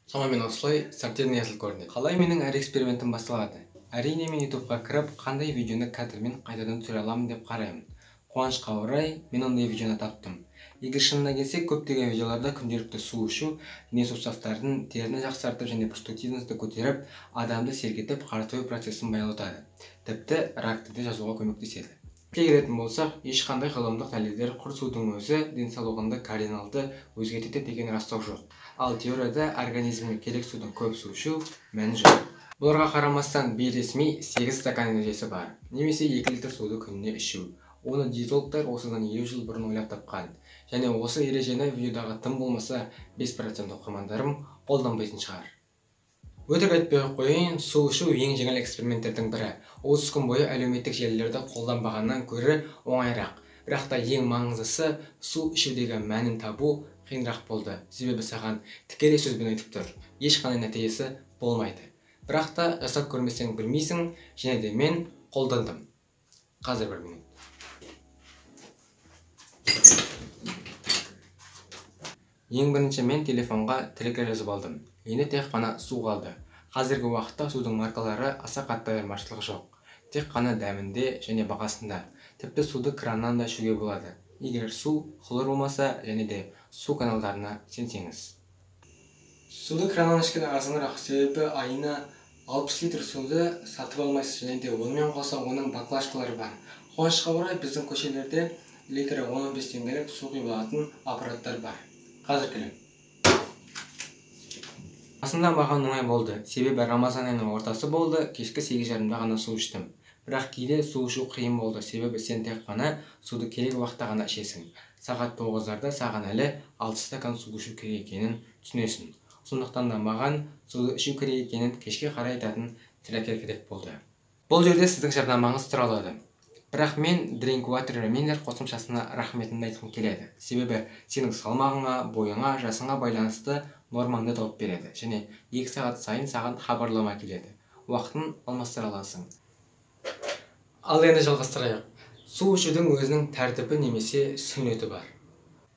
Шамамен осылай сортирный әсіл көрінеді. Қалай менің әр экспериментім басталады? Әрине мен ютубқа кіріп, қандай видеоны кадрмен қайтадан түсіре аламын деп қараймын. Қуанышқа орай, мен ондай видеоны таптым. Егер шынына келсек, көптеген видеоларда күнделікті су ішу, дене сусақтардың теріні жақсартып және продуктивностьті көтеріп, адамды сергітіп, қаратою процесін баяулатады. Тіпті ракты да жазуға көмектеседі. Келетін болсақ, ешқандай ғылымдық дәлелдер құр судың өзі денсаулығында кардиналды өзгертеді деген растау жоқ. Ал теорияда организмге керек судың көп су ішу мәні жоқ. Бұларға қарамастан бейресми 8 стакан ережесі бар. Немесе 2 литр суды күніне ішу. Оны диетологтар осыдан 50 жыл бұрын ойлап тапқан. Және осы ережені видеодағы тым болмаса 5% оқырмандарым қолданбайтын шығар. Өтірік айтпай қояйын, су ішу ең жеңіл эксперименттердің бірі. 30 күн бойы әлеуметтік желілерді қолданбағаннан көрі оңайырақ. Бірақ та ең маңыздысы су ішудегі мәнін табу қиынырақ болды. Себебі саған тікелей сөзбен айтып тұр. Ешқандай нәтижесі болмайды. Бірақ та жасап көрмесең білмейсің, және де мен қолдандым. Қазір 1 минут. Ең бірінші мен телефонға тілектер жазып алдым. Енді тек қана су қалды. Қазіргі уақытта судың маркалары аса қатты айырмашылығы жоқ. Тек қана дәмінде және бағасында. Тіпті суды краннан да ішуге болады. Егер су хлор болмаса және де су каналдарына сенсеңіз. Суды краннан ішкен арзанырақ, себебі айына 60 литр суды сатып алмайсыз, және де онымен қоса оның баклажкалары бар. Қуанышқа орай біздің көшелерде литрі 15 теңгелік су құйып алатын аппараттар бар. Қазір келем. Асында маған оңай болды, себебі Рамазан айының ортасы болды, кешкі 8:30-да ғана су іштім. Бірақ кейде су ішу қиын болды, себебі сен тек қана суды керек уақытта ғана ішесің. Сағат 9-дарда саған әлі 6 стакан су ішу керек екенін түсінесің. Сондықтан да маған суды ішу керек екенін кешке қарай айтатын трекер керек болды. Бұл жерде сіздің жарнамаңыз тұра алады. Бірақ мен Drink Water Remainder қосымшасына рахметімді айтқым келеді. Себебі сенің салмағыңа, бойыңа, жасыңа байланысты нормаңды тауып береді. Және 2 сағат сайын саған хабарлама келеді. Уақытын алмастыра аласың. Ал енді жалғастырайық. Су ішудің өзінің тәртібі немесе сүннеті бар.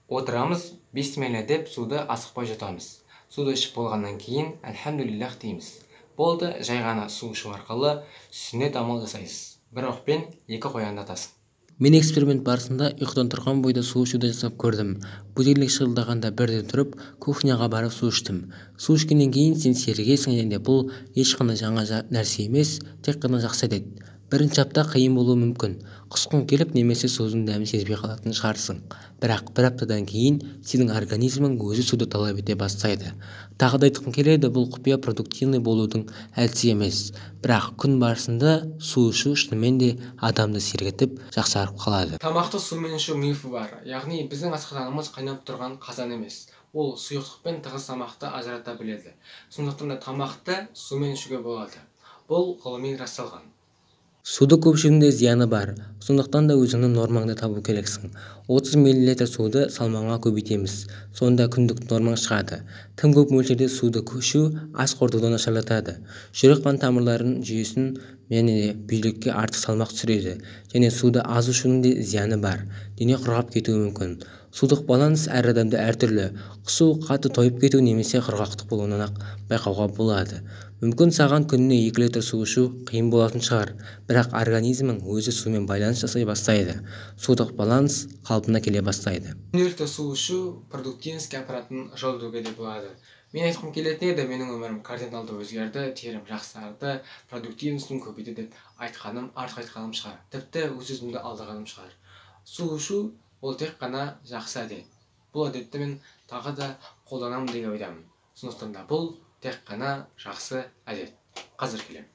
Отырамыз, бисмилля деп суды асықпай жұтамыз. Суды ішіп болғаннан кейін әлхамдулиллах дейміз. Болды, жай ғана су ішу арқылы сүннет амал жасайсыз. Бір оқпен 2 қоянды атасың. Мен эксперимент барысында ұйқыдан тұрған бойда су ішуді жасап көрдім. Будильник шырылдағанда бірден тұрып, кухняға барып су іштім. Су ішкеннен кейін сен сергесің, және бұл ешқандай жаңа нәрсе емес, тек қана жақсы әдет. Бірінші апта қиын болуы мүмкін. Құсқың келіп немесе судың дәмін сезбей қалатын шығарсың. Бірақ 1 аптадан кейін сенің организмің өзі суды талап ете бастайды. Тағы да айтқым келеді, бұл құпия продуктивный болудың әдісі емес. Бірақ күн барысында су ішу шынымен де адамды сергітіп жақсарып қалады. Тамақты сумен ішу мифі бар. Яғни біздің асқазанымыз қайнап тұрған қазан емес. Ол сұйықтықпен тығыз тамақты ажырата біледі. Сондықтан да тамақты сумен ішуге болады. Бұл ғылыми расталған. Суды көп ішудің зияны бар. Сондықтан да өзіңнің нормаңды табу керексің. 30 мл суды салмағыңа көбейтеміз. Сонда күндік нормаң шығады. Тым көп мөлшерде суды ішу ас қорытуды нашарлатады. Жүрек қан тамырларының жүйесін және бүйрекке артық салмақ түсіреді. Және суды аз ішудің де зияны бар. Дене құрғап кетуі мүмкін. Судық баланс әр адамда әртүрлі. Құсу, қатты тойып кету немесе құрғақтық болуынан ақ байқауға болады. Мүмкін саған күніне 2 литр су ішу қиын болатын шығар, бірақ организмің өзі сумен байланыс жасай бастайды. Судық баланс қалпына келе бастайды. Күнделікті су ішу продуктивность аппаратын жолдауға де болады. Мен айтқым келетін еді, менің өмірім кардиналды өзгерді, терім жақсарды, продуктивностьтің көбейді деп артық айтқаным шығар. Тіпті өз-өзімді алдағаным шығар. Су ішу ол тек қана жақсы әдет. Бұл әдетті мен тағы да қолданамын деген ойдамын. Сондықтан да бұл тек қана жақсы әдет. Қазір келем.